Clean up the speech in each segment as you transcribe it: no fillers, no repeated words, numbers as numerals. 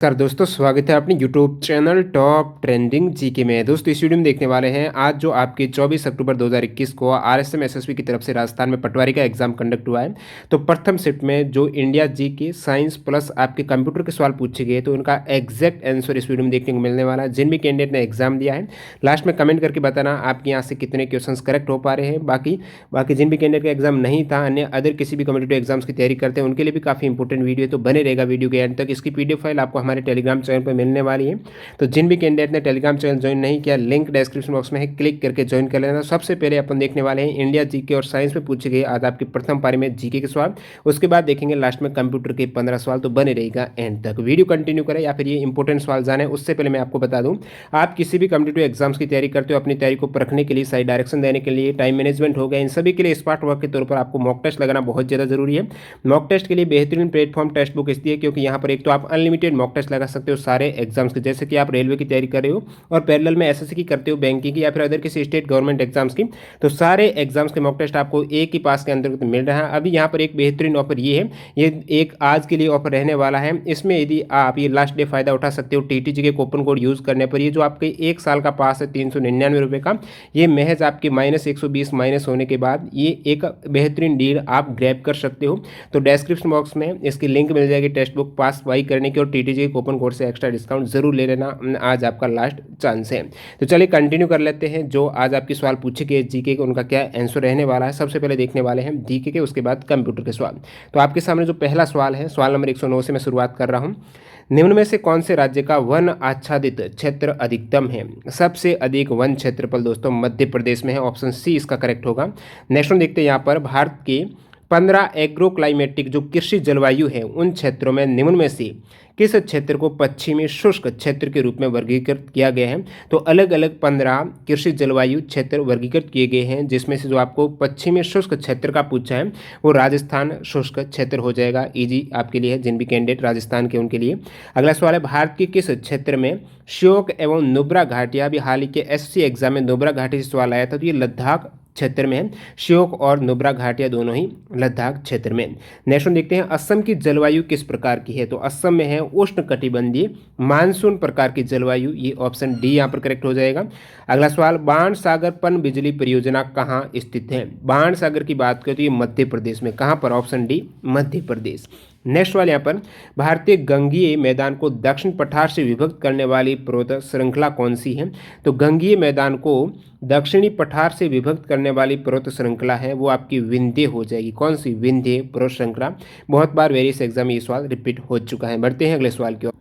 Sir दोस्तों, स्वागत है अपने YouTube channel top trending GK में। दोस्तों, इस वीडियो में देखने वाले हैं आज जो आपके 24 अक्टूबर 2021 को आरएसएम एसएसबी की तरफ से राजस्थान में पटवारी का एग्जाम कंडक्ट हुआ है। तो प्रथम शिफ्ट में जो इंडिया जीके साइंस प्लस आपके कंप्यूटर के सवाल पूछे गए तो उनका एग्जैक्ट आंसर इस वीडियो में देखने को मिलने वाला है। जिन भी कैंडिडेट ने एग्जाम दिया है लास्ट में कमेंट करके बताना आपके यहाँ से कितने क्वेश्चन करेक्ट हो पा रहे हैं। बाकी जिन भी कैंडिडेट का एग्जाम नहीं था, अन्य अदर किसी भी कम्पिटेटिव एग्जाम्स की तैयारी करते हैं, उनके लिए भी काफ़ी इंपॉर्टेंट वीडियो है, तो बने रहेगा वीडियो के एंड तक। इसकी पीडीएफ फाइल आपको हमारे टेलीग्राम चैनल पर मिलने वाली है। तो जिन भी कैंडिडेट ने टेलीग्राम चैनल ज्वाइन नहीं किया, लिंक डिस्क्रिप्शन बॉक्स में है, क्लिक करके ज्वाइन कर लेना। सबसे पहले अपन देखने वाले हैं इंडिया जीके और साइंस में पूछे गए आज आपकी प्रथम पारी में जीके के सवाल। उसके बाद देखेंगे लास्ट में कंप्यूटर के 15 सवाल। तो बने रहेगा एंड तक। वीडियो कंटिन्यू करें या फिर ये इंपॉर्टेंट सवाल जाने उससे पहले मैं आपको बता दूं, आप किसी भी कम्पिटेटिव एग्जाम्स की तैयारी करते हो, अपनी तैयारी को परखने के लिए, सही डायरेक्शन देने के लिए, टाइम मैनेजमेंट हो गया, इन सभी के लिए स्मार्ट वर्क के तौर पर आपको मॉक टेस्ट लगाना बहुत ज़्यादा जरूरी है। मॉक टेस्ट के लिए बेहतरीन प्लेटफॉर्म टेस्ट बुक इसलिए क्योंकि यहाँ पर एक तो आप अनलिमिटेड मॉक टेस्ट लगा सकते हो सारे एग्जाम्स के, जैसे कि आप रेलवे की तैयारी कर रहे हो और पैरेलल में एसएससी की करते हो, बैंकिंग की या फिर अदर किसी स्टेट गवर्नमेंट एग्जाम्स की, तो सारे एग्जाम्स के मॉक टेस्ट आपको एक ही पास के अंतर्गत मिल रहा है। अभी यहाँ पर एक बेहतरीन ऑफर ये है, ये एक आज के लिए ऑफर रहने वाला है। इसमें यदि आप ये लास्ट डे फायदा उठा सकते हो टीटीजी के कूपन कोड यूज करने पर, ये जो आपके एक साल का पास है 399 रुपये का, ये महज आपके -120 माइनस होने के बाद ये एक बेहतरीन डील आप ग्रैब कर सकते हो। तो डिस्क्रिप्शन बॉक्स में इसकी लिंक मिल जाएगी टेक्स्ट बुक पास बाई करने की, और टीटीजी के कूपन कोड से एक्स्ट्रा डिस्काउंट जरूर ले लेना, आज आपका लास्ट चांस है। तो चलिए कंटिन्यू कर लेते हैं। जो आज आपके सवाल पूछे गए जीके के, उनका क्या आंसर रहने वाला है। सबसे पहले देखने वाले हैं जीके के, उसके बाद कंप्यूटर के सवाल। तो आपके सामने जो पहला सवाल है, सवाल नंबर 109 से मैं शुरुआत कर रहा हूं। निम्न में से कौन से राज्य का वन आच्छादित क्षेत्र अधिकतम है? सबसे अधिक वन क्षेत्रफल दोस्तों मध्य प्रदेश में है, ऑप्शन सी इसका करेक्ट होगा। नेक्स्ट वन देखते हैं यहाँ पर, भारत के 15 एग्रो क्लाइमेटिक जो कृषि जलवायु है उन क्षेत्रों में निम्न में से किस क्षेत्र को पश्चिमी शुष्क क्षेत्र के रूप में वर्गीकृत किया गया है? तो अलग अलग 15 कृषि जलवायु क्षेत्र वर्गीकृत किए गए हैं, जिसमें से जो आपको पश्चिमी शुष्क क्षेत्र का पूछा है वो राजस्थान शुष्क क्षेत्र हो जाएगा। इजी आपके लिए है, जिन भी कैंडिडेट राजस्थान के उनके लिए। अगला सवाल है, भारत के किस क्षेत्र में श्योक एवं नुब्रा घाटियां? अभी हाल ही के एससी एग्जाम में नुब्रा घाटी से सवाल आया था, तो ये लद्दाख क्षेत्र में है। श्योक और नुब्रा घाटियां दोनों ही लद्दाख क्षेत्र में। नेक्स्ट वन देखते हैं, असम की जलवायु किस प्रकार की है? तो असम में है उष्ण कटिबंधीय मानसून प्रकार की जलवायु, ये ऑप्शन डी यहाँ पर करेक्ट हो जाएगा। अगला सवाल, बाणसागर पन बिजली परियोजना कहाँ स्थित है? बाणसागर की बात करें तो ये मध्य प्रदेश में, कहाँ पर? Option D Madhya Pradesh. Next वाले यहाँ पर, भारतीय गंगीय मैदान को दक्षिण पठार से विभक्त करने वाली पर्वत श्रृंखला कौन सी है? तो गंगीय मैदान को दक्षिणी पठार से विभक्त करने वाली पर्वत श्रृंखला है वो आपकी विंध्य हो जाएगी। कौन सी? विंध्य पर्वत श्रृंखला। बहुत बार वेरियस एग्जाम में ये सवाल रिपीट हो चुका है। बढ़ते हैं अगले सवाल की ओर।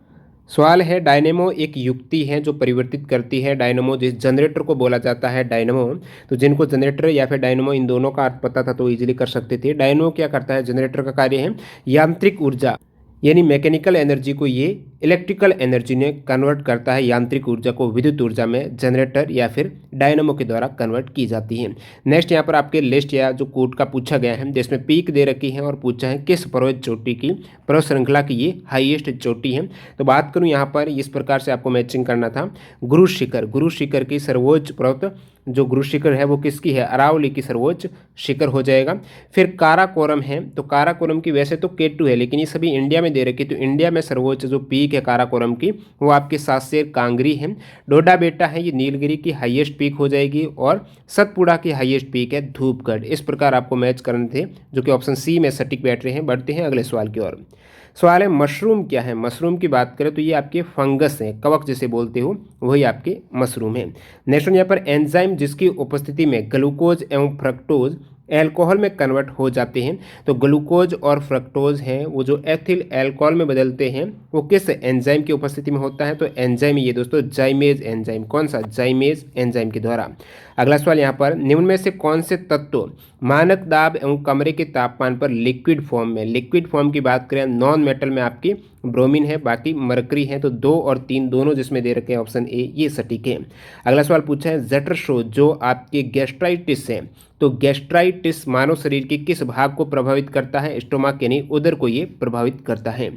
सवाल है, डायनेमो एक युक्ति है जो परिवर्तित करती है। डायनेमो जिस जनरेटर को बोला जाता है डायनेमो, तो जिनको जनरेटर या फिर डायनेमो इन दोनों का अर्थ पता था तो इजीली कर सकते थे। डायनेमो क्या करता है? जनरेटर का कार्य है यांत्रिक ऊर्जा यानी मैकेनिकल एनर्जी को ये इलेक्ट्रिकल एनर्जी ने कन्वर्ट करता है, यांत्रिक ऊर्जा को विद्युत ऊर्जा में जनरेटर या फिर डायनामो के द्वारा कन्वर्ट की जाती है। नेक्स्ट यहाँ पर आपके लिस्ट या जो कोड का पूछा गया है, जिसमें पीक दे रखी है और पूछा है किस पर्वत चोटी की, पर्वत श्रृंखला की ये हाईएस्ट चोटी है। तो बात करूँ यहाँ पर इस प्रकार से आपको मैचिंग करना था। गुरु शिखर, गुरु शिखर की सर्वोच्च पर्वत जो गुरु शिखर है वो किसकी है? अरावली की सर्वोच्च शिखर हो जाएगा। फिर काराकोरम है, तो काराकोरम की वैसे तो K2 है लेकिन ये सभी इंडिया में दे रखी, तो इंडिया में सर्वोच्च जो पीक है काराकोरम की वो आपके सातसेर कांगरी है। डोडा बेटा है ये नीलगिरी की हाईएस्ट पीक हो जाएगी, और सतपुड़ा की हाईएस्ट पीक है धूपगढ़। इस प्रकार आपको मैच करने थे जो कि ऑप्शन सी में सटीक बैठ रहे हैं। बढ़ते हैं अगले सवाल की ओर। सवाल है, मशरूम क्या है? मशरूम की बात करें तो ये आपके फंगस हैं, कवक जिसे बोलते हो वही आपके मशरूम है। नेक्स्ट यहाँ पर, एंजाइम जिसकी उपस्थिति में ग्लूकोज एवं फ्रक्टोज एल्कोहल में कन्वर्ट हो जाते हैं। तो ग्लूकोज और फ्रक्टोज हैं वो जो एथिल एल्कोहल में बदलते हैं वो किस एंजाइम की उपस्थिति में होता है? तो एंजाइम ये दोस्तों जाइमेज एंजाइम। कौन सा? जाइमेज एंजाइम के द्वारा। अगला सवाल यहाँ पर, निम्न में से कौन से तत्व मानक दाब एवं कमरे के तापमान पर लिक्विड फॉर्म में? लिक्विड फॉर्म की बात करें, नॉन मेटल में आपकी ब्रोमीन है, बाकी मरकरी है। तो 2 और 3 दोनों जिसमें दे रखे हैं ऑप्शन ए ये सटीक है। अगला सवाल पूछा है, जठरशोथ जो आपके गैस्ट्राइटिस है, तो गैस्ट्राइटिस मानव शरीर के किस भाग को प्रभावित करता है? स्टोमक यानी उदर को ये प्रभावित करता है।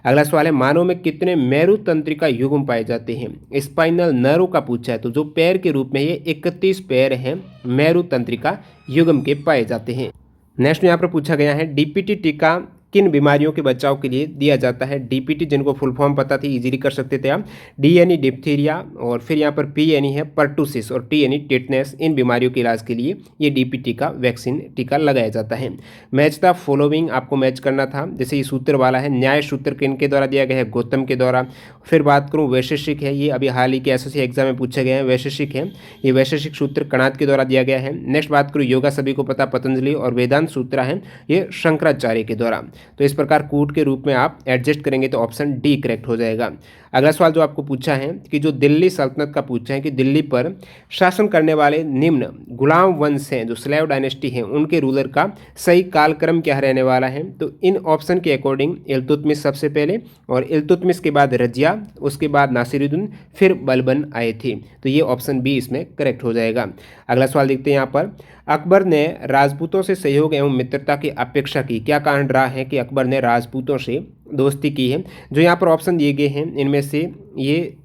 अगला सवाल है, मानव में कितने मेरु तंत्रिका युग्म पाए जाते हैं? स्पाइनल नर्व का पूछा है, तो जो पैर के रूप में ये 31 पैर हैं मेरु तंत्रिका युग्म के पाए जाते हैं। नेक्स्ट यहाँ पर पूछा गया है, डीपीटी टीका किन बीमारियों के बचाव के लिए दिया जाता है? डीपीटी, जिनको फुल फॉर्म पता थी इजीली कर सकते थे आप। डी यानी डिप्थीरिया, और फिर यहाँ पर पी यानी है पर्टूसिस, और टी यानी टेटनस। इन बीमारियों के इलाज के लिए ये डीपीटी का वैक्सीन टीका लगाया जाता है। मैच द फॉलोइंग आपको मैच करना था। जैसे ये सूत्र वाला है, न्याय सूत्र किनके द्वारा दिया गया है? गौतम के द्वारा। फिर बात करूँ वैशेषिक है, ये अभी हाल ही के एसएससी एग्जाम में पूछे गए हैं, वैशेषिक है। ये वैशेषिक सूत्र कणाद के द्वारा दिया गया है। नेक्स्ट बात करूँ योगा, सभी को पता पतंजलि, और वेदांत सूत्र है ये शंकराचार्य के द्वारा। तो इस प्रकार कूट के रूप में आप एडजस्ट करेंगे तो ऑप्शन डी करेक्ट हो जाएगा। अगला सवाल जो आपको पूछा है कि जो दिल्ली सल्तनत का पूछा है कि दिल्ली पर शासन करने वाले निम्न गुलाम वंश हैं, जो स्लेव डायनेस्टी हैं, उनके रूलर का सही कालक्रम क्या रहने वाला है? तो इन ऑप्शन के अकॉर्डिंग इल्तुतमिश सबसे पहले, और इल्तुतमिश के बाद रजिया, उसके बाद नासिरुद्दीन, फिर बलबन आए थे। तो ये ऑप्शन बी इसमें करेक्ट हो जाएगा। अगला सवाल देखते हैं यहाँ पर, अकबर ने राजपूतों से सहयोग एवं मित्रता की अपेक्षा की, क्या कारण रहा है कि अकबर ने राजपूतों से दोस्ती की है? जो यहाँ पर ऑप्शन दिए गए हैं इनमें से ये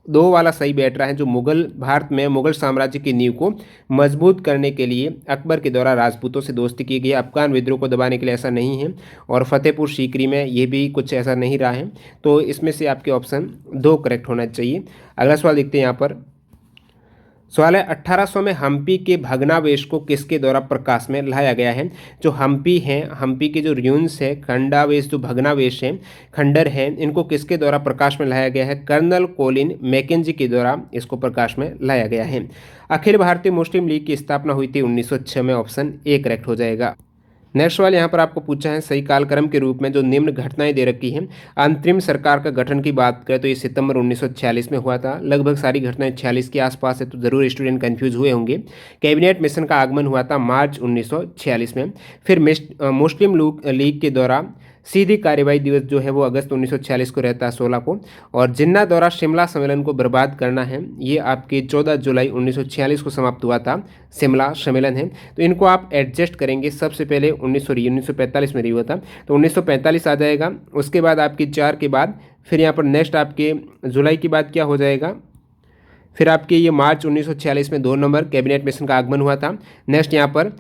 दो वाला सही बैठ रहा है। जो मुगल भारत में मुगल साम्राज्य की नींव को मजबूत करने के लिए अकबर के द्वारा राजपूतों से दोस्ती की गई, अफगान विद्रोह को दबाने के लिए ऐसा नहीं है, और फतेहपुर सीकरी में ये भी कुछ ऐसा नहीं रहा है। तो इसमें से आपके ऑप्शन दो करेक्ट होना चाहिए। अगला सवाल देखते हैं यहाँ पर, सवाल है 1800 में हम्पी के भग्नावशेष को किसके द्वारा प्रकाश में लाया गया है? जो हम्पी हैं, हम्पी के जो र्यून्स है, खंडावेश जो भग्नावशेष हैं, खंडर हैं, इनको किसके द्वारा प्रकाश में लाया गया है? कर्नल कोलिन मैकेंजी के द्वारा इसको प्रकाश में लाया गया है। अखिल भारतीय मुस्लिम लीग की स्थापना हुई थी 1906 में, ऑप्शन ए करेक्ट हो जाएगा। नेक्स्ट सवाल यहाँ पर आपको पूछा है सही कालक्रम के रूप में जो निम्न घटनाएं दे रखी हैं। अंतरिम सरकार का गठन की बात करें तो ये सितंबर 1946 में हुआ था। लगभग सारी घटनाएं 46 के आसपास है, तो जरूर स्टूडेंट कंफ्यूज हुए होंगे। कैबिनेट मिशन का आगमन हुआ था मार्च 1946 में। फिर मुस्लिम लीग के द्वारा सीधी कार्यवाही दिवस जो है वो अगस्त 1946 को रहता है 16 को। और जिन्ना द्वारा शिमला सम्मेलन को बर्बाद करना है, ये आपके 14 जुलाई 1946 को समाप्त हुआ था, शिमला सम्मेलन है। तो इनको आप एडजस्ट करेंगे। सबसे पहले 1945 में हुआ था, तो 1945 आ जाएगा। उसके बाद आपकी 4 के बाद फिर यहाँ पर नेक्स्ट आपके जुलाई के बाद क्या हो जाएगा? फिर आपके ये मार्च 1946 में 2 नंबर कैबिनेट मिशन का आगमन हुआ था। नेक्स्ट यहाँ पर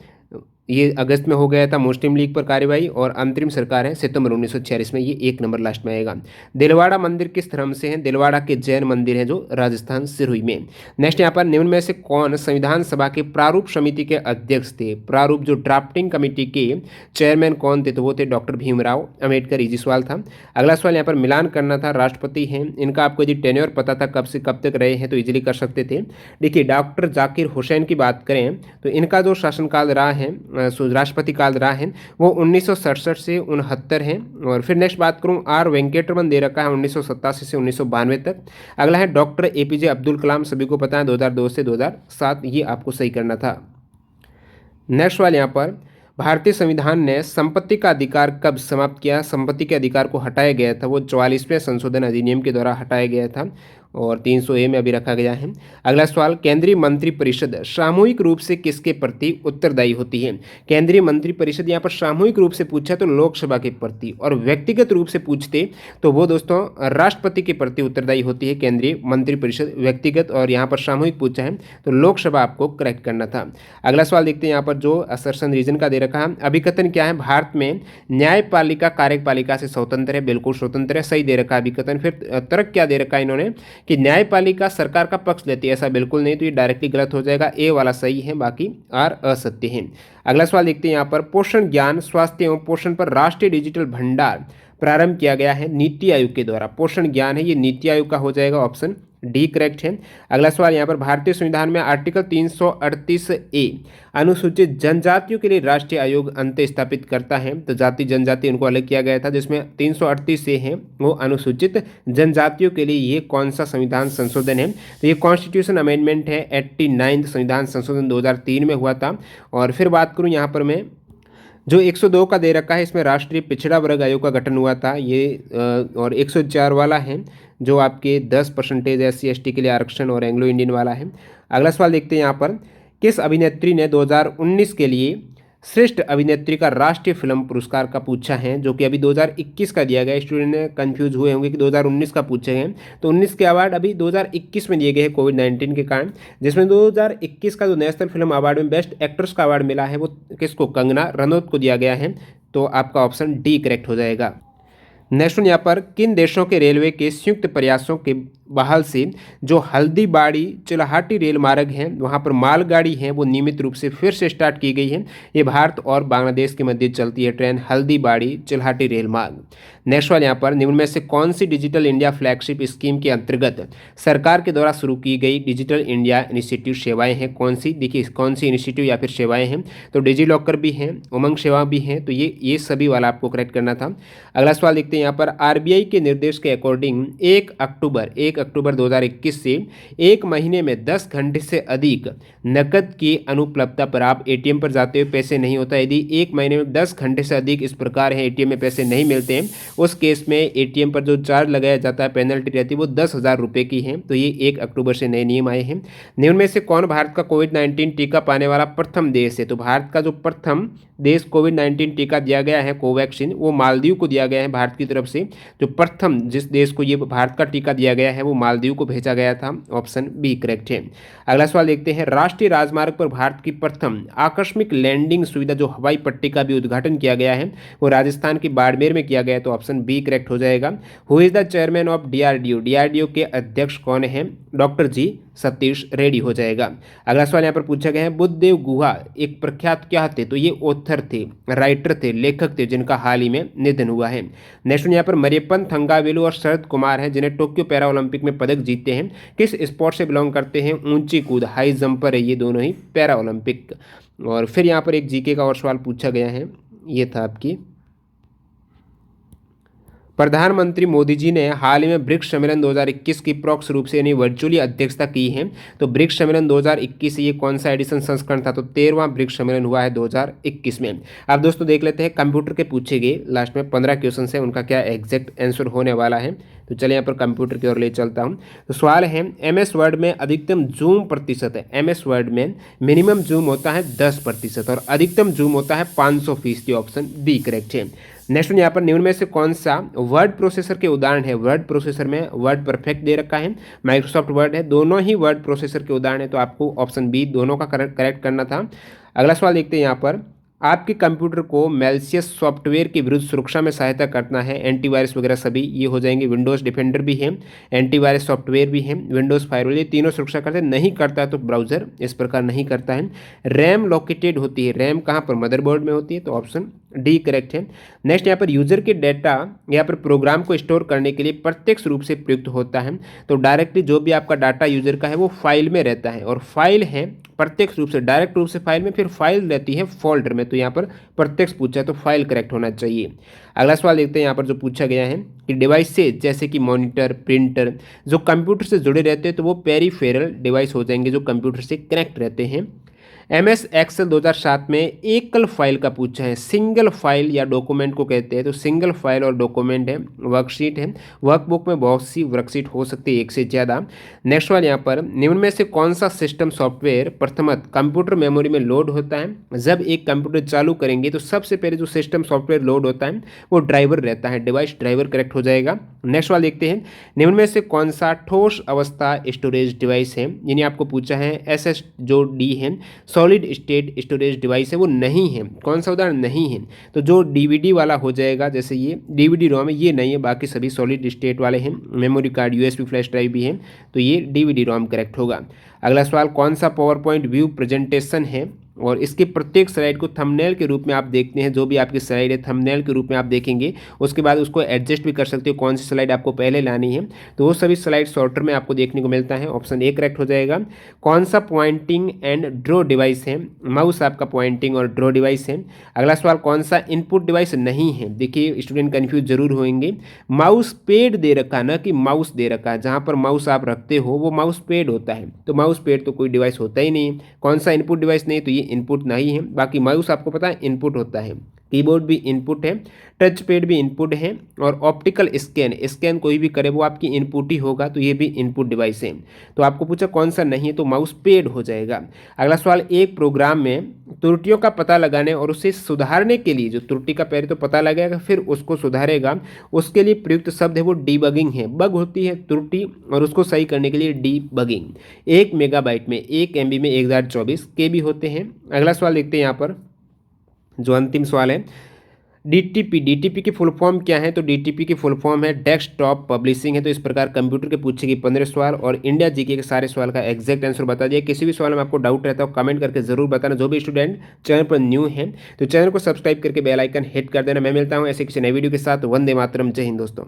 ये अगस्त में हो गया था मुस्लिम लीग पर कार्रवाई, और अंतरिम सरकार है सितंबर 1946 में, ये 1 नंबर लास्ट में आएगा। दिलवाड़ा मंदिर किस धर्म से है? दिलवाड़ा के जैन मंदिर है जो राजस्थान सिरोही में। नेक्स्ट यहाँ पर निम्न में से कौन संविधान सभा के प्रारूप समिति के अध्यक्ष थे? प्रारूप जो ड्राफ्टिंग कमेटी के चेयरमैन कौन थे? तो वो थे डॉक्टर भीमराव अम्बेडकर। इजी सवाल था। अगला सवाल यहाँ पर मिलान करना था, राष्ट्रपति हैं, इनका आपको यदि टेन्योर पता था कब से कब तक रहे हैं तो इजीली कर सकते थे। देखिए डॉक्टर जाकिर हुसैन की बात करें तो इनका जो शासनकाल रहा है, राष्ट्रपति काल रहा है, वो 1967 से 69 है। और फिर नेक्स्ट बात करूं आर वेंकटरमन दे रखा है 1987 से 1992 तक। अगला है डॉक्टर एपीजे अब्दुल कलाम, सभी को पता है 2002 से 2007, ये आपको सही करना था। नेक्स्ट सवाल यहाँ पर, भारतीय संविधान ने संपत्ति का अधिकार कब समाप्त किया? संपत्ति के अधिकार को हटाया गया था, वो 44वें संशोधन अधिनियम के द्वारा हटाया गया था, और 300A में अभी रखा गया है। अगला सवाल, केंद्रीय मंत्रिपरिषद सामूहिक रूप से किसके प्रति उत्तरदायी होती है? केंद्रीय मंत्रिपरिषद यहाँ पर सामूहिक रूप से पूछा तो लोकसभा के प्रति, और व्यक्तिगत रूप से पूछते तो वो दोस्तों राष्ट्रपति के प्रति उत्तरदायी होती है केंद्रीय मंत्रिपरिषद। व्यक्तिगत और यहाँ पर सामूहिक पूछा है तो लोकसभा आपको करेक्ट करना था। अगला सवाल देखते हैं यहाँ पर जो असर्शन रीजन का दे रखा है, अभिकथन क्या है? भारत में न्यायपालिका कार्यपालिका से स्वतंत्र है, बिल्कुल स्वतंत्र है, सही दे रखा है अभिकथन। फिर तर्क क्या दे रखा है इन्होंने कि न्यायपालिका सरकार का पक्ष लेती है, ऐसा बिल्कुल नहीं, तो ये डायरेक्टली गलत हो जाएगा। ए वाला सही है, बाकी आर असत्य है। अगला सवाल देखते हैं यहाँ पर, पोषण ज्ञान स्वास्थ्य एवं पोषण पर राष्ट्रीय डिजिटल भंडार प्रारंभ किया गया है नीति आयोग के द्वारा। पोषण ज्ञान है, ये नीति आयोग का हो जाएगा, ऑप्शन डी करेक्ट है। अगला सवाल यहाँ पर, भारतीय संविधान में आर्टिकल 338A अनुसूचित जनजातियों के लिए राष्ट्रीय आयोग अंत स्थापित करता है, तो जाति जनजाति उनको अलग किया गया था, जिसमें 338A है वो अनुसूचित जनजातियों के लिए। ये कौन सा संविधान संशोधन है? तो ये कॉन्स्टिट्यूशन अमेंडमेंट है, 89 संविधान संशोधन 2003 में हुआ था। और फिर बात करूँ यहाँ पर मैं जो 102 का दे रखा है, इसमें राष्ट्रीय पिछड़ा वर्ग आयोग का गठन हुआ था ये, और 104 वाला है जो आपके 10% SC/ST के लिए आरक्षण और एंग्लो इंडियन वाला है। अगला सवाल देखते हैं यहाँ पर, किस अभिनेत्री ने 2019 के लिए श्रेष्ठ अभिनेत्री का राष्ट्रीय फिल्म पुरस्कार का पूछा है, जो कि अभी 2021 का दिया गया है। स्टूडेंट ने कंफ्यूज हुए होंगे कि 2019 का पूछे हैं, तो 19 के अवार्ड अभी 2021 में दिए गए हैं कोविड-19 के कारण, जिसमें 2021 का जो नेशनल फिल्म अवार्ड में बेस्ट एक्ट्रेस का अवार्ड मिला है वो किसको? कंगना रनौत को दिया गया है। तो आपका ऑप्शन डी करेक्ट हो जाएगा। नेक्स्ट वन, यहाँ पर किन देशों के रेलवे के संयुक्त प्रयासों के बहाल से जो हल्दीबाड़ी चिल्हाटी रेल मार्ग है वहाँ पर मालगाड़ी है वो नियमित रूप से फिर से स्टार्ट की गई है। ये भारत और बांग्लादेश के मध्य चलती है ट्रेन हल्दीबाड़ी चिल्हाटी रेल मार्ग। नेक्स्ट वाले यहाँ पर निम्न में से कौन सी डिजिटल इंडिया फ्लैगशिप स्कीम के अंतर्गत सरकार के द्वारा शुरू की गई डिजिटल इंडिया इनिशिएटिव सेवाएं हैं? कौन सी, देखिए कौन सी इनिशिएटिव या फिर सेवाएं हैं, तो डिजी लॉकर भी हैं, उमंग सेवा भी हैं, तो ये सभी वाला आपको करेक्ट करना था। अगला सवाल देखते हैं यहाँ पर, आरबीआई के निर्देश के अकॉर्डिंग 1 अक्टूबर 2021 से एक महीने में 10 घंटे से अधिक नकद की अनुपलब्धता पर आप एटीएम पर जाते हुए पैसे नहीं होता। यदि एक महीने में 10 घंटे से अधिक इस प्रकार है एटीएम में पैसे नहीं मिलते हैं, उस केस में एटीएम पर जो चार्ज लगाया जाता है, पेनल्टी रहती है, वो 10,000 रुपये की है। तो ये 1 अक्टूबर से नए नियम आए हैं। निम्न में से कौन भारत का कोविड-19 टीका पाने वाला प्रथम देश है? तो भारत का जो प्रथम देश कोविड-19 टीका दिया गया है कोवैक्सीन, वो मालदीव को दिया गया है भारत की तरफ से। जो प्रथम जिस देश को ये भारत का टीका दिया गया है वो मालदीव को भेजा गया था। ऑप्शन बी करेक्ट है। अगला सवाल देखते हैं, राष्ट्रीय राजमार्ग पर भारत की प्रथम आकस्मिक लैंडिंग सुविधा जो हवाई पट्टी का भी उद्घाटन किया गया है वो राजस्थान के बाड़मेर में किया गया है। तो ऑप्शन बी करेक्ट हो जाएगा। Who is the chairman of DRDO? DRDO के अध्यक्ष कौन है? डॉक्टर जी सतीश रेड्डी हो जाएगा। अगला सवाल यहाँ पर पूछा गया है, बुद्धदेव गुहा एक प्रख्यात क्या थे? तो ये ऑथर थे, राइटर थे, लेखक थे, जिनका हाल ही में निधन हुआ है। नेक्स्ट यहाँ पर मरियप्पन थंगावेलु और शरद कुमार हैं जिन्हें टोक्यो पैरा ओलंपिक में पदक जीते हैं, किस स्पोर्ट से बिलोंग करते हैं? ऊंची कूद, हाई जंपर है ये दोनों ही पैरा ओलंपिक। और फिर यहाँ पर एक जीके का और सवाल पूछा गया है, ये था आपकी, प्रधानमंत्री मोदी जी ने हाल ही में ब्रिक्स सम्मेलन 2021 की प्रॉक्स रूप से यानी वर्चुअली अध्यक्षता की है। तो ब्रिक्स सम्मेलन 2021 ये कौन सा एडिशन संस्करण था? तो 13वां ब्रिक्स सम्मेलन हुआ है 2021 में। अब दोस्तों देख लेते हैं कंप्यूटर के पूछे गए लास्ट में 15 क्वेश्चन है, उनका क्या एग्जैक्ट आंसर होने वाला है। तो चलिए यहाँ पर कंप्यूटर की ओर ले चलता हूँ। तो सवाल है, MS वर्ड में अधिकतम जूम प्रतिशत है? MS वर्ड में मिनिमम जूम होता है 10% और अधिकतम जूम होता है 500%। ऑप्शन बी करेक्ट है। नेक्स्ट यहाँ पर निम्न में से कौन सा वर्ड प्रोसेसर के उदाहरण है? वर्ड प्रोसेसर में वर्ड परफेक्ट दे रखा है, माइक्रोसॉफ्ट वर्ड है, दोनों ही वर्ड प्रोसेसर के उदाहरण है। तो आपको ऑप्शन बी दोनों का करेक्ट करना था। अगला सवाल देखते हैं यहाँ पर, आपके कंप्यूटर को मैलिशियस सॉफ्टवेयर के विरुद्ध सुरक्षा में सहायता करना है, एंटीवायरस वगैरह सभी ये हो जाएंगे। विंडोज़ डिफेंडर भी है, एंटीवायरस सॉफ्टवेयर भी है, विंडोज़ फायरवॉल, ये तीनों सुरक्षा करते हैं। नहीं करता है तो ब्राउज़र इस प्रकार नहीं करता है। रैम लोकेटेड होती है, रैम कहाँ पर? मदरबोर्ड में होती है। तो ऑप्शन डी करेक्ट है। नेक्स्ट यहाँ पर यूजर के डाटा यहाँ पर प्रोग्राम को स्टोर करने के लिए प्रत्यक्ष रूप से प्रयुक्त होता है। तो डायरेक्टली जो भी आपका डाटा यूजर का है वो फाइल में रहता है, और फाइल है प्रत्यक्ष रूप से, डायरेक्ट रूप से फाइल में, फिर फाइल रहती है फोल्डर में। तो यहाँ पर प्रत्यक्ष पूछा है तो फाइल करेक्ट होना चाहिए। अगला सवाल देखते हैं यहाँ पर जो पूछा गया है कि डिवाइसेज जैसे कि मॉनिटर, प्रिंटर जो कंप्यूटर से जुड़े रहते हैं तो वो पेरीफेरल डिवाइस हो जाएंगे जो कंप्यूटर से कनेक्ट रहते हैं। MS एक्सेल 2007 में एकल फाइल का पूछा है, सिंगल फाइल या डॉक्यूमेंट को कहते हैं। तो सिंगल फाइल और डॉक्यूमेंट है, वर्कशीट है, वर्कबुक में बहुत सी वर्कशीट हो सकती है, एक से ज़्यादा। नेक्स्ट वाला यहाँ पर, निम्न में से कौन सा सिस्टम सॉफ्टवेयर प्रथमत कंप्यूटर मेमोरी में लोड होता है? जब एक कंप्यूटर चालू करेंगे तो सबसे पहले जो सिस्टम सॉफ्टवेयर लोड होता है वो ड्राइवर रहता है, डिवाइस ड्राइवर करेक्ट हो जाएगा। नेक्स्ट वाला देखते हैं, निम्न में से कौन सा ठोस अवस्था स्टोरेज डिवाइस है? यानी आपको पूछा है SS जो D है, सॉलिड स्टेट स्टोरेज डिवाइस है, वो नहीं है। कौन सा उदाहरण नहीं है? तो जो DVD वाला हो जाएगा, जैसे ये DVD रोम है, ये नहीं है, बाकी सभी सॉलिड स्टेट वाले हैं। Memory card, USB flash drive भी है, तो ये DVD रोम करेक्ट होगा। अगला सवाल, कौन सा पावर पॉइंट व्यू प्रेजेंटेशन है और इसके प्रत्येक स्लाइड को थंबनेल के रूप में आप देखते हैं? जो भी आपकी स्लाइड है थंबनेल के रूप में आप देखेंगे, उसके बाद उसको एडजस्ट भी कर सकते हो कौन सी स्लाइड आपको पहले लानी है। तो वो सभी स्लाइड शॉर्टर में आपको देखने को मिलता है। ऑप्शन ए करेक्ट हो जाएगा। कौन सा पॉइंटिंग एंड ड्रॉ डिवाइस है? माउस आपका पॉइंटिंग और ड्रॉ डिवाइस है। अगला सवाल, कौन सा इनपुट डिवाइस नहीं है? देखिए स्टूडेंट कन्फ्यूज जरूर होंगे, माउस पैड दे रखा है, ना कि माउस दे रखा है। जहाँ पर माउस आप रखते हो वो माउस पैड होता है, तो माउस पैड तो कोई डिवाइस होता ही नहीं है। कौन सा इनपुट डिवाइस नहीं? तो ये इनपुट नहीं है। बाकी माउस आपको पता है इनपुट होता है, कीबोर्ड भी इनपुट है, टच पैड भी इनपुट है, और ऑप्टिकल स्कैन कोई भी करे वो आपकी इनपुट ही होगा, तो ये भी इनपुट डिवाइस है। तो आपको पूछा कौन सा नहीं है, तो माउस पैड हो जाएगा। अगला सवाल, एक प्रोग्राम में त्रुटियों का पता लगाने और उसे सुधारने के लिए, जो त्रुटि का पहले तो पता लगाएगा फिर उसको सुधारेगा, उसके लिए प्रयुक्त शब्द है वो डीबगिंग है। बग होती है त्रुटि, और उसको सही करने के लिए डीबगिंग। 1 मेगाबाइट में, 1 MB में 1024 KB होते हैं। अगला सवाल देखते हैं यहाँ पर जो अंतिम सवाल है, डीटीपी की फुल फॉर्म क्या है? तो डीटीपी की फुल फॉर्म है डेस्कटॉप पब्लिशिंग है। तो इस प्रकार कंप्यूटर के पूछे गए 15 सवाल और इंडिया जीके के सारे सवाल का एग्जैक्ट आंसर बता दिया। किसी भी सवाल में आपको डाउट रहता हो कमेंट करके जरूर बताना। जो भी स्टूडेंट चैनल पर न्यू है तो चैनल को सब्सक्राइब करके बेल आइकन हिट कर देना। मैं मिलता हूँ ऐसे किसी नए वीडियो के साथ। वंदे मातरम, जय हिंद दोस्तों।